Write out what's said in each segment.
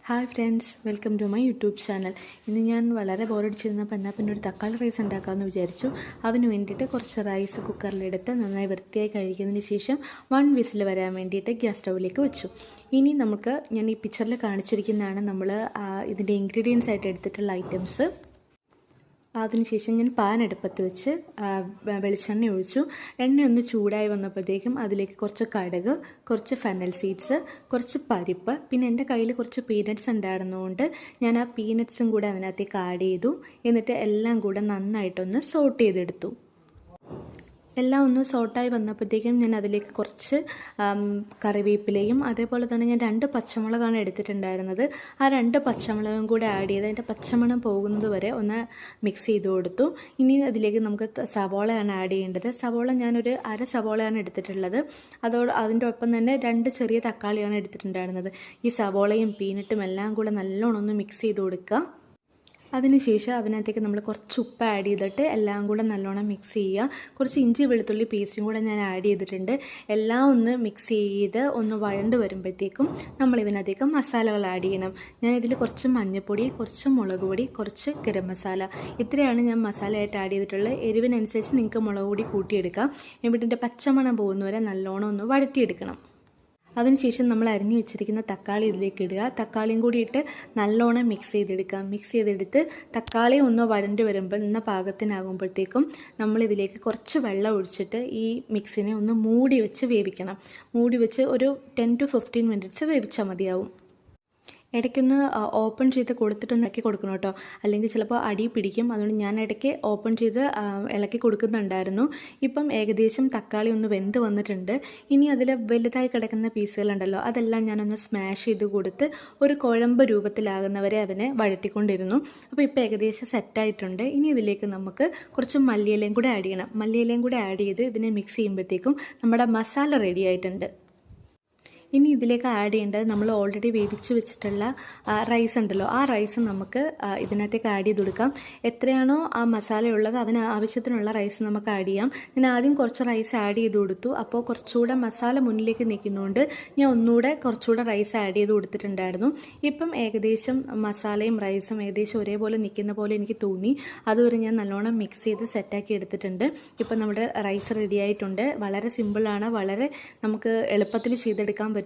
Hi friends, welcome to my YouTube channel. ഇന്ന് ഞാൻ വളരെ ബോറടിച്ചിരുന്നപ്പോൾ എന്നാൽ പിന്നെ ഒരു തക്കാളി റൈസ് ഉണ്ടാക്കാമെന്ന് വിചാരിച്ചു. അതിന് വേണ്ടിയിട്ട് കുറച്ച് റൈസ് കുക്കറിലെടുത്ത് നന്നായി വൃത്തിയായി കഴുകിയതിന് ശേഷം 1 വിസിൽ വരാൻ വേണ്ടിയിട്ട് ഗ്യാസ് സ്റ്റൗവിലേക്ക് വെച്ചു. ഇനി നമുക്ക് ഞാൻ ഈ പിക്ചറിൽ കാണിച്ചിരിക്കുന്നതാണ് നമ്മൾ ഇതിൻ്റെ ഇൻഗ്രീഡിയൻസ് ആയിട്ട് എടുത്തിട്ടുള്ള ഐറ്റംസ്. അതിനുശേഷം ഞാൻ പാൻ അടുപ്പത്ത് വെച്ച് വെളിച്ചെണ്ണ ഒഴിച്ചു. എണ്ണ ഒന്ന് ചൂടായി വന്നപ്പോഴത്തേക്കും അതിലേക്ക് കുറച്ച് കടുക്, കുറച്ച് ഫെനൽ സീഡ്സ്, കുറച്ച് പരിപ്പ്, പിന്നെ എൻ്റെ കയ്യിൽ കുറച്ച് പീനട്ട്സ് ഉണ്ടായിരുന്നതുകൊണ്ട് ഞാൻ ആ പീനട്ട്സും കൂടെ അതിനകത്തേക്ക് ആഡ് ചെയ്തു. എന്നിട്ട് എല്ലാം കൂടെ നന്നായിട്ടൊന്ന് സോട്ട് ചെയ്തെടുത്തു. എല്ലാം ഒന്ന് സോട്ടായി വന്നപ്പോഴത്തേക്കും ഞാൻ അതിലേക്ക് കുറച്ച് കറിവേപ്പിലയും അതേപോലെ തന്നെ ഞാൻ 2 പച്ചമുളകാണ് എടുത്തിട്ടുണ്ടായിരുന്നത്. ആ 2 പച്ചമുളകും കൂടെ ആഡ് ചെയ്ത് അതിൻ്റെ പച്ചമണം പോകുന്നത് വരെ ഒന്ന് മിക്സ് ചെയ്ത് കൊടുത്തു. ഇനി അതിലേക്ക് നമുക്ക് സവോളയാണ് ആഡ് ചെയ്യേണ്ടത്. സവോള ഞാനൊരു അര സവോളയാണ് എടുത്തിട്ടുള്ളത്. അതിൻ്റെ ഒപ്പം തന്നെ 2 ചെറിയ തക്കാളിയാണ് എടുത്തിട്ടുണ്ടായിരുന്നത്. ഈ സവോളയും പീനട്ടും എല്ലാം കൂടെ നല്ലോണം ഒന്ന് മിക്സ് ചെയ്ത് കൊടുക്കുക. അതിനുശേഷം അതിനകത്തേക്ക് നമ്മൾ കുറച്ച് ഉപ്പ് ആഡ് ചെയ്തിട്ട് എല്ലാം കൂടെ നല്ലോണം മിക്സ് ചെയ്യുക. കുറച്ച് ഇഞ്ചി വെളുത്തുള്ളി പേസ്റ്റും കൂടെ ഞാൻ ആഡ് ചെയ്തിട്ടുണ്ട്. എല്ലാം ഒന്ന് മിക്സ് ചെയ്ത് ഒന്ന് വഴണ്ട് വരുമ്പോഴത്തേക്കും നമ്മൾ ഇതിനകത്തേക്ക് മസാലകൾ ആഡ് ചെയ്യണം. ഞാനിതിൽ കുറച്ച് മഞ്ഞൾപ്പൊടി, കുറച്ച് മുളക് പൊടി, കുറച്ച് ഗരം മസാല, ഇത്രയാണ് ഞാൻ മസാലയായിട്ട് ആഡ് ചെയ്തിട്ടുള്ളത്. എരിവിനനുസരിച്ച് നിങ്ങൾക്ക് മുളക് പൊടി കൂട്ടിയെടുക്കാം. എന്നിട്ട് പച്ചമണം പോകുന്നവരെ നല്ലോണം ഒന്ന് വഴറ്റിയെടുക്കണം. അതിനുശേഷം നമ്മൾ അരിഞ്ഞു വെച്ചിരിക്കുന്ന തക്കാളി ഇതിലേക്ക് ഇടുക. തക്കാളിയും കൂടി ഇട്ട് നല്ലോണം മിക്സ് ചെയ്തെടുക്കുക. മിക്സ് ചെയ്തെടുത്ത് തക്കാളി ഒന്ന് വഴണ്ട് വരുമ്പോൾ ഇന്ന പാകത്തിനാകുമ്പോഴത്തേക്കും നമ്മളിതിലേക്ക് കുറച്ച് വെള്ളം ഒഴിച്ചിട്ട് ഈ മിക്സിനെ ഒന്ന് മൂടി വെച്ച് വേവിക്കണം. മൂടി വെച്ച് ഒരു 10 to 15 മിനിറ്റ്സ് വേവിച്ചാൽ മതിയാവും. ഇടയ്ക്കൊന്ന് ഓപ്പൺ ചെയ്ത് കൊടുത്തിട്ടൊന്ന് ഇളക്കി കൊടുക്കണം കേട്ടോ, അല്ലെങ്കിൽ ചിലപ്പോൾ അടി പിടിക്കും. അതുകൊണ്ട് ഞാൻ ഇടയ്ക്ക് ഓപ്പൺ ചെയ്ത് ഇളക്കി കൊടുക്കുന്നുണ്ടായിരുന്നു. ഇപ്പം ഏകദേശം തക്കാളി ഒന്ന് വെന്ത് വന്നിട്ടുണ്ട്. ഇനി അതിൽ വലുതായി കിടക്കുന്ന പീസുകളുണ്ടല്ലോ, അതെല്ലാം ഞാനൊന്ന് സ്മാഷ് ചെയ്ത് കൊടുത്ത് ഒരു കുഴമ്പ് രൂപത്തിലാകുന്നവരെ അതിനെ വഴറ്റിക്കൊണ്ടിരുന്നു. അപ്പോൾ ഇപ്പോൾ ഏകദേശം സെറ്റായിട്ടുണ്ട്. ഇനി ഇതിലേക്ക് നമുക്ക് കുറച്ച് മല്ലിയിലയും കൂടെ ആഡ് ചെയ്യണം. മല്ലിയിലയും കൂടെ ആഡ് ചെയ്ത് ഇതിനെ മിക്സ് ചെയ്യുമ്പോഴത്തേക്കും നമ്മുടെ മസാല റെഡി ആയിട്ടുണ്ട്. ഇനി ഇതിലേക്ക് ആഡ് ചെയ്യേണ്ടത് നമ്മൾ ഓൾറെഡി വേവിച്ച് വെച്ചിട്ടുള്ള റൈസ് ഉണ്ടല്ലോ, ആ റൈസ് നമുക്ക് ഇതിനകത്തേക്ക് ആഡ് ചെയ്ത് കൊടുക്കാം. എത്രയാണോ ആ മസാല ഉള്ളത് അതിന് ആവശ്യത്തിനുള്ള റൈസ് നമുക്ക് ആഡ് ചെയ്യാം. ഞാൻ ആദ്യം കുറച്ച് റൈസ് ആഡ് ചെയ്ത് കൊടുത്തു. അപ്പോൾ കുറച്ചുകൂടെ മസാല മുന്നിലേക്ക് നിൽക്കുന്നതുകൊണ്ട് ഞാൻ ഒന്നുകൂടെ കുറച്ചുകൂടെ റൈസ് ആഡ് ചെയ്ത് കൊടുത്തിട്ടുണ്ടായിരുന്നു. ഇപ്പം ഏകദേശം മസാലയും റൈസും ഏകദേശം ഒരേപോലെ നിൽക്കുന്ന പോലെ എനിക്ക് തോന്നി. അതുവരെ ഞാൻ നല്ലോണം മിക്സ് ചെയ്ത് സെറ്റാക്കി എടുത്തിട്ടുണ്ട്. ഇപ്പം നമ്മുടെ റൈസ് റെഡി ആയിട്ടുണ്ട്. വളരെ സിമ്പിളാണ്, വളരെ നമുക്ക് എളുപ്പത്തിൽ ചെയ്തെടുക്കാൻ പറ്റും.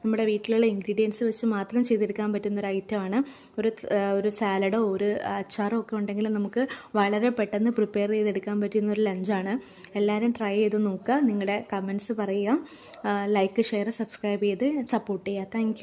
നമ്മുടെ വീട്ടിലുള്ള ഇൻഗ്രീഡിയൻസ് വെച്ച് മാത്രം ചെയ്തെടുക്കാൻ പറ്റുന്ന ഒരു ഐറ്റമാണ്. ഒരു സാലഡോ ഒരു അച്ചാറോ ഒക്കെ ഉണ്ടെങ്കിൽ നമുക്ക് വളരെ പെട്ടെന്ന് പ്രിപ്പയർ ചെയ്തെടുക്കാൻ പറ്റുന്ന ഒരു ലഞ്ചാണ്. എല്ലാവരും ട്രൈ ചെയ്ത് നോക്കുക. നിങ്ങളുടെ കമൻറ്റ്സ് പറയുക. ലൈക്ക്, ഷെയർ, സബ്സ്ക്രൈബ് ചെയ്ത് സപ്പോർട്ട് ചെയ്യുക. താങ്ക്